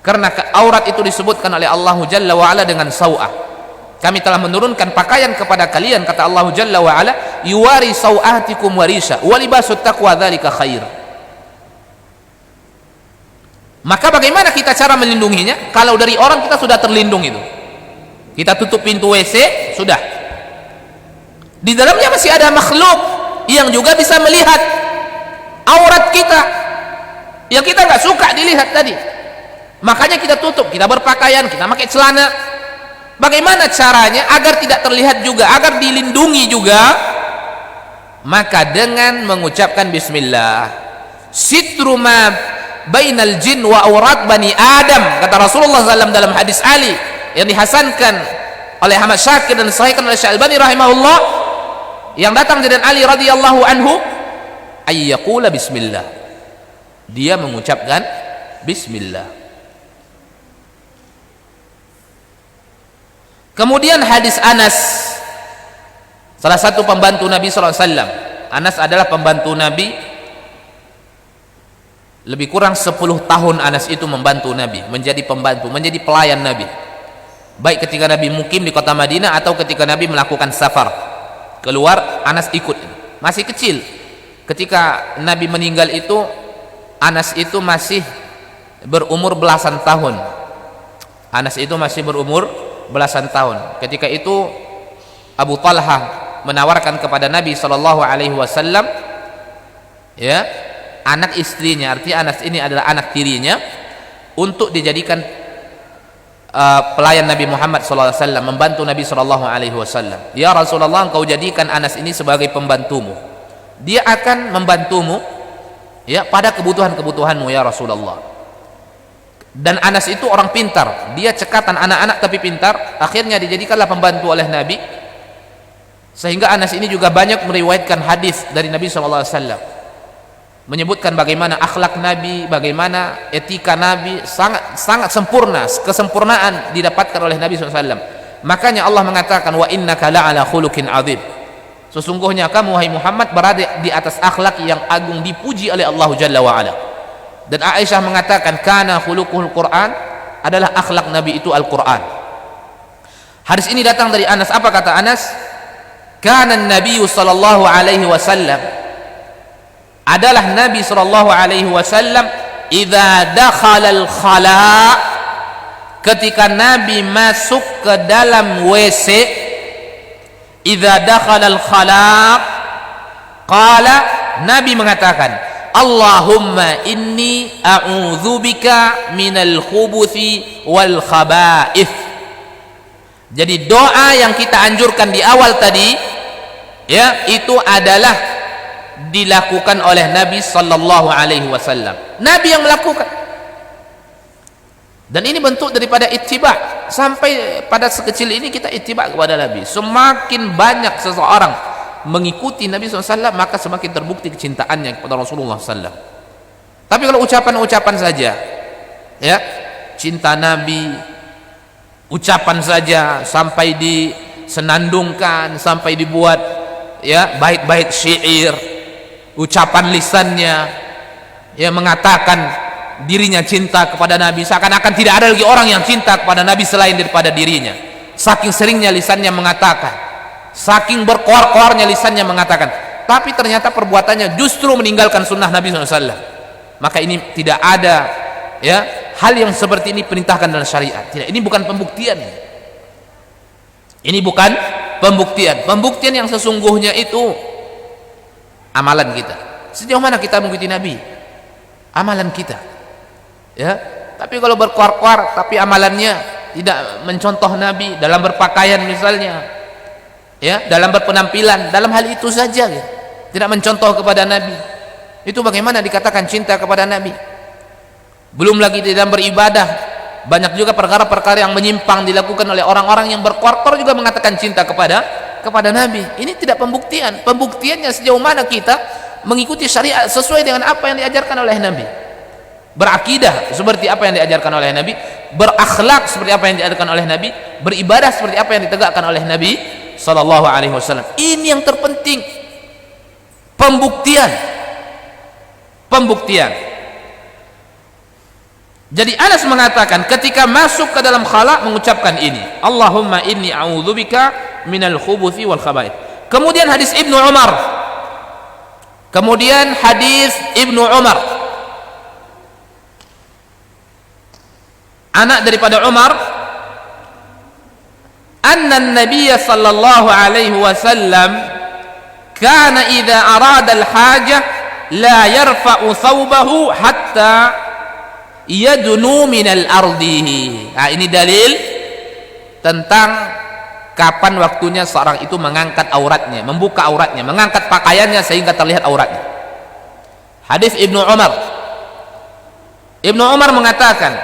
Karena aurat itu disebutkan oleh Allah Jalla wa Ala dengan sau'ah. Kami telah menurunkan pakaian kepada kalian, kata Allah Jalla wa Ala, yuwari sau'atikum warisha wa libasut taqwa dzalika khair. Maka bagaimana kita cara melindunginya? Kalau dari orang kita sudah terlindung itu, kita tutup pintu WC, sudah. Di dalamnya masih ada makhluk yang juga bisa melihat aurat kita yang kita nggak suka dilihat tadi. Makanya kita tutup, kita berpakaian, kita pakai celana. Bagaimana caranya agar tidak terlihat juga, agar dilindungi juga? Maka dengan mengucapkan bismillah. Sitru ma bainal jin wa aurat bani Adam, kata Rasulullah SAW dalam hadis Ali yang dihasankan oleh Ahmad Syakir dan disahihkan oleh Syekh Albani rahimahullah, yang datang dari Ali radhiyallahu anhu, ayyaqula bismillah, dia mengucapkan bismillah. Kemudian hadis Anas, salah satu pembantu Nabi SAW. Anas adalah pembantu Nabi, lebih kurang 10 tahun Anas itu membantu Nabi, menjadi pembantu, menjadi pelayan Nabi, baik ketika Nabi mukim di kota Madinah atau ketika Nabi melakukan safar keluar, Anas ikut. Masih kecil ketika Nabi meninggal itu, Anas itu masih berumur belasan tahun. Anas itu masih berumur belasan tahun. Ketika itu Abu Talha menawarkan kepada Nabi SAW, ya, anak istrinya, artinya Anas ini adalah anak tirinya, untuk dijadikan pelayan Nabi Muhammad SAW, membantu Nabi SAW. Ya Rasulullah, engkau jadikan Anas ini sebagai pembantumu, dia akan membantumu, ya, pada kebutuhan-kebutuhanmu ya Rasulullah. Dan Anas itu orang pintar, dia cekatan anak-anak tapi pintar. Akhirnya dijadikanlah pembantu oleh Nabi, sehingga Anas ini juga banyak meriwayatkan hadis dari Nabi SAW, menyebutkan bagaimana akhlak Nabi, bagaimana etika Nabi sangat sempurna, kesempurnaan didapatkan oleh Nabi SAW. Makanya Allah mengatakan, wa innaka la'ala khuluqin adzim, sesungguhnya kamu wahai Muhammad berada di atas akhlak yang agung, dipuji oleh Allah Jalla wa Ala. Dan Aisyah mengatakan, kana khuluquhul Quran, adalah akhlak Nabi itu Al-Quran. Hadis ini datang dari Anas. Apa kata Anas? Kana Nabi sallallahu alaihi wasallam, adalah Nabi sallallahu alaihi wasallam, idza dakhala al-khala, ketika Nabi masuk ke dalam WC, idza dakhala al-khala, qala, Nabi mengatakan, Allahumma inni a'udzubika minal khubuthi wal khaba'ith. Jadi doa yang kita anjurkan di awal tadi, ya, itu adalah dilakukan oleh Nabi sallallahu alaihi wasallam. Nabi yang melakukan. Dan ini bentuk daripada ittiba. Sampai pada sekecil ini kita ittiba kepada Nabi. Semakin banyak seseorang mengikuti Nabi SAW, maka semakin terbukti kecintaannya kepada Rasulullah SAW. Tapi kalau ucapan-ucapan saja, ya, cinta Nabi, ucapan saja, sampai disenandungkan, sampai dibuat, ya, bait-bait syair, ucapan lisannya, ya, mengatakan dirinya cinta kepada Nabi, seakan-akan tidak ada lagi orang yang cinta kepada Nabi selain daripada dirinya. Saking seringnya lisannya mengatakan, saking berkoar-koarnya lisannya mengatakan, tapi ternyata perbuatannya justru meninggalkan sunnah Nabi SAW. Maka ini tidak ada, ya, hal yang seperti ini perintahkan dalam syariat. Tidak, ini bukan pembuktian. Ini bukan pembuktian. Pembuktian yang sesungguhnya itu amalan kita. Sejauh mana kita mengikuti Nabi? Amalan kita, ya. Tapi kalau berkoar-koar tapi amalannya tidak mencontoh Nabi dalam berpakaian misalnya, ya, dalam berpenampilan, dalam hal itu saja, ya, tidak mencontoh kepada Nabi, itu bagaimana dikatakan cinta kepada Nabi? Belum lagi di dalam beribadah, banyak juga perkara-perkara yang menyimpang dilakukan oleh orang-orang yang berkoar-koar juga mengatakan cinta kepada Nabi. Ini tidak pembuktian. Pembuktiannya sejauh mana kita mengikuti syariat sesuai dengan apa yang diajarkan oleh Nabi, berakidah seperti apa yang diajarkan oleh Nabi, berakhlak seperti apa yang diajarkan oleh Nabi, beribadah seperti apa yang ditegakkan oleh Nabi sallallahu alaihi wasallam. Ini yang terpenting, pembuktian. Jadi Anas mengatakan ketika masuk ke dalam khala mengucapkan ini, Allahumma inni a'udzubika minal khubuthi wal khaba'ith. Kemudian hadis Ibnu Umar, anak daripada Umar, anna an-nabiy sallallahu alaihi wasallam kana idza arada al-hajah la yarfa'u thawbahu hatta yadnu min al-ardi. Nah, ini dalil tentang kapan waktunya seorang itu mengangkat auratnya, membuka auratnya, mengangkat pakaiannya sehingga terlihat auratnya. Hadis Ibnu Umar. Ibnu Umar mengatakan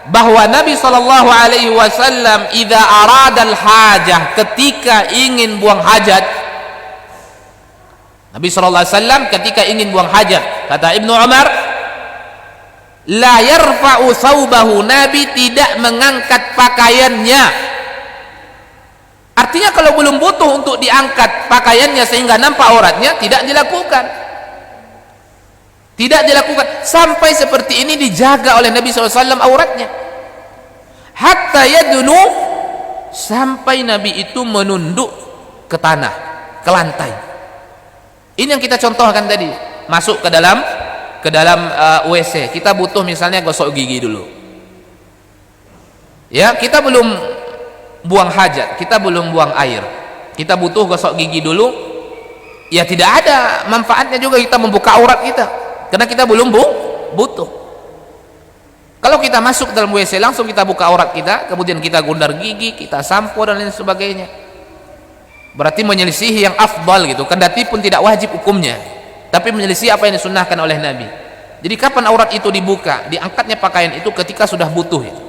bahwa Nabi sallallahu alaihi wasallam idza arada al-hajah, ketika ingin buang hajat, Nabi sallallahu alaihi wasallam ketika ingin buang hajat, kata Ibnu Umar, la yarfa'u thawbahu, Nabi tidak mengangkat pakaiannya. Artinya kalau belum butuh untuk diangkat pakaiannya sehingga nampak auratnya, tidak dilakukan. Tidak dilakukan. Sampai seperti ini dijaga oleh Nabi SAW auratnya. Hatta yadunu, sampai Nabi itu menunduk ke tanah, ke lantai. Ini yang kita contohkan tadi. Masuk ke dalam WC. Kita butuh misalnya gosok gigi dulu. Ya, kita belum buang hajat, kita belum buang air, kita butuh gosok gigi dulu. Ya tidak ada manfaatnya juga kita membuka aurat kita, karena kita belum butuh. Kalau kita masuk dalam WC langsung kita buka aurat kita, kemudian kita gundar gigi, kita sampo dan lain sebagainya, berarti menyelisihi yang afdal gitu, kendati pun tidak wajib hukumnya, tapi menyelisihi apa yang disunnahkan oleh Nabi. Jadi kapan aurat itu dibuka, diangkatnya pakaian itu ketika sudah butuh itu.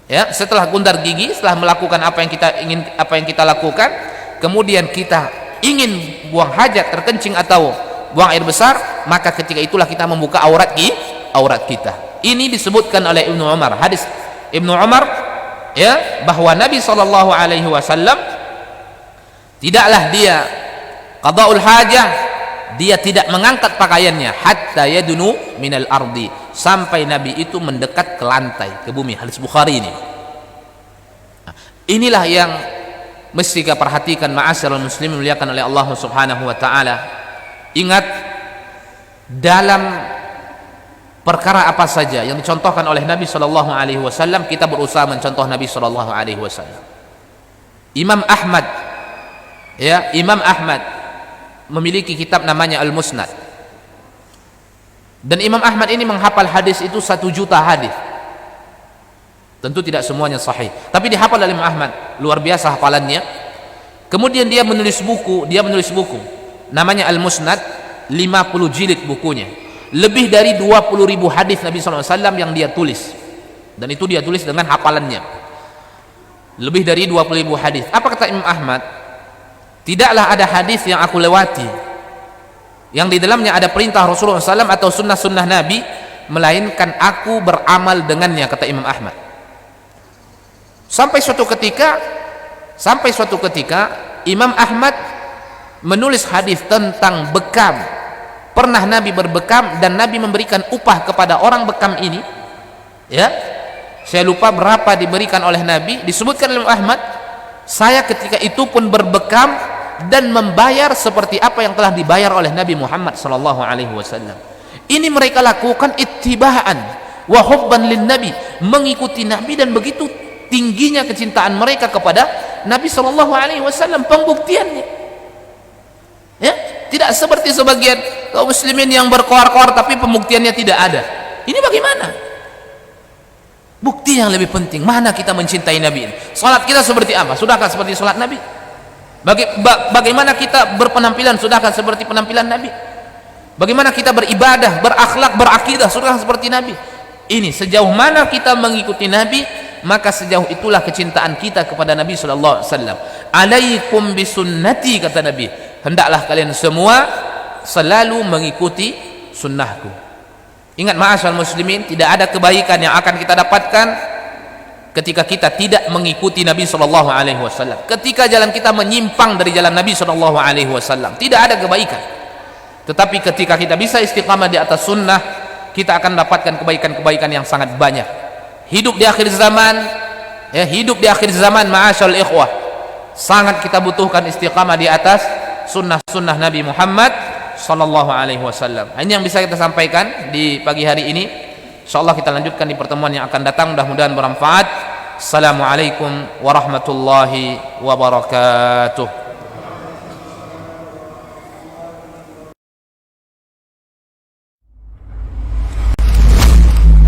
Ya, setelah gundar gigi, setelah melakukan apa yang kita lakukan, kemudian kita ingin buang hajat, terkencing atau buang air besar, maka ketika itulah kita membuka aurat kita. Ini disebutkan oleh Ibnu Umar, hadis Ibnu Umar, ya, bahwa Nabi sallallahu alaihi wasallam tidaklah dia qada'ul hajah, dia tidak mengangkat pakaiannya hatta yadunu minal ardi, sampai Nabi itu mendekat ke lantai, ke bumi. Hadis Bukhari ini. Nah, inilah yang mesti kita perhatikan, ma'asyiral muslimin muliakan oleh Allah Subhanahu wa taala. Ingat, dalam perkara apa saja yang dicontohkan oleh Nabi sallallahu alaihi wasallam, kita berusaha mencontoh Nabi sallallahu alaihi wasallam. Imam Ahmad, ya, Imam Ahmad memiliki kitab namanya Al-Musnad. Dan Imam Ahmad ini menghafal hadis itu 1 juta hadis. Tentu tidak semuanya sahih, tapi dihafal oleh Imam Ahmad, luar biasa hafalannya. Kemudian dia menulis buku namanya Al-Musnad, 50 jilid bukunya. Lebih dari 20.000 hadis Nabi SAW yang dia tulis. Dan itu dia tulis dengan hafalannya. Lebih dari 20.000 hadis. Apa kata Imam Ahmad? Tidaklah ada hadis yang aku lewati yang di dalamnya ada perintah Rasulullah SAW atau sunnah-sunnah Nabi, melainkan aku beramal dengannya, kata Imam Ahmad. Sampai suatu ketika Imam Ahmad menulis hadis tentang bekam. Pernah Nabi berbekam dan Nabi memberikan upah kepada orang bekam ini, ya, saya lupa berapa diberikan oleh Nabi. Disebutkan oleh Imam Ahmad, saya ketika itu pun berbekam dan membayar seperti apa yang telah dibayar oleh Nabi Muhammad sallallahu alaihi wasallam. Ini mereka lakukan ittiba'an wa hubban lin Nabi, mengikuti Nabi, dan begitu tingginya kecintaan mereka kepada Nabi sallallahu alaihi wasallam. Pembuktiannya, ya, tidak seperti sebagian kaum muslimin yang berkoar-koar tapi pembuktiannya tidak ada. Ini bagaimana? Bukti yang lebih penting, mana kita mencintai Nabi ini. Salat kita seperti apa? Sudahkah seperti salat Nabi? Bagaimana kita berpenampilan? Sudahkah seperti penampilan Nabi? Bagaimana kita beribadah, berakhlak, berakidah? Sudahkah seperti Nabi? Ini sejauh mana kita mengikuti Nabi, maka sejauh itulah kecintaan kita kepada Nabi sallallahu alaihi wasallam. Alaikum bisunnati, kata Nabi, hendaklah kalian semua selalu mengikuti sunnahku. Ingat, ma'asyal muslimin, tidak ada kebaikan yang akan kita dapatkan ketika kita tidak mengikuti Nabi sallallahu alaihi wasallam. Ketika jalan kita menyimpang dari jalan Nabi sallallahu alaihi wasallam, tidak ada kebaikan. Tetapi ketika kita bisa istiqamah di atas sunnah, kita akan dapatkan kebaikan-kebaikan yang sangat banyak. Hidup di akhir zaman, ya, hidup di akhir zaman, ma'asyal ikhwah, sangat kita butuhkan istiqamah di atas sunnah-sunnah Nabi Muhammad sallallahu alaihi wasallam. Ini yang bisa kita sampaikan di pagi hari ini. Insyaallah kita lanjutkan di pertemuan yang akan datang, mudah-mudahan bermanfaat. Assalamualaikum warahmatullahi wabarakatuh.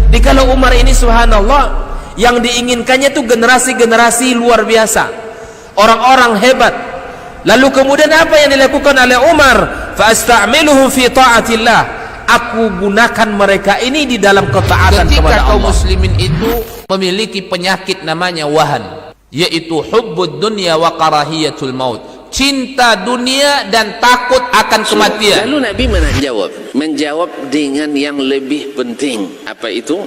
Jadi kalau Umar ini subhanallah, yang diinginkannya itu generasi-generasi luar biasa, orang-orang hebat. Lalu kemudian apa yang dilakukan oleh Umar? Fa asta'miluhum fi ta'atillah, aku gunakan mereka ini di dalam ketaatan kepada Ketika kaum Allah. muslimin itu memiliki penyakit namanya wahan, yaitu hubbud dunya wa karahiyatul maut, cinta dunia dan takut akan kematian. Lalu Nabi menjawab dengan yang lebih penting. Apa itu?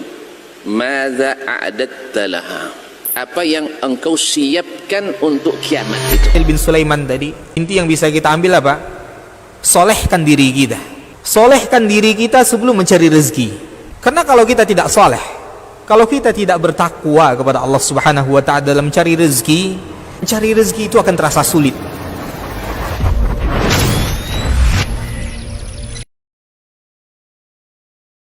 Madza a'adatta laha, apa yang engkau siapkan untuk kiamat itu. bin Sulaiman tadi, inti yang bisa kita ambil apa? Solehkan diri kita. Solehkan diri kita sebelum mencari rezeki. Karena kalau kita tidak soleh, kalau kita tidak bertakwa kepada Allah Subhanahu wa ta'ala dalam mencari rezeki itu akan terasa sulit.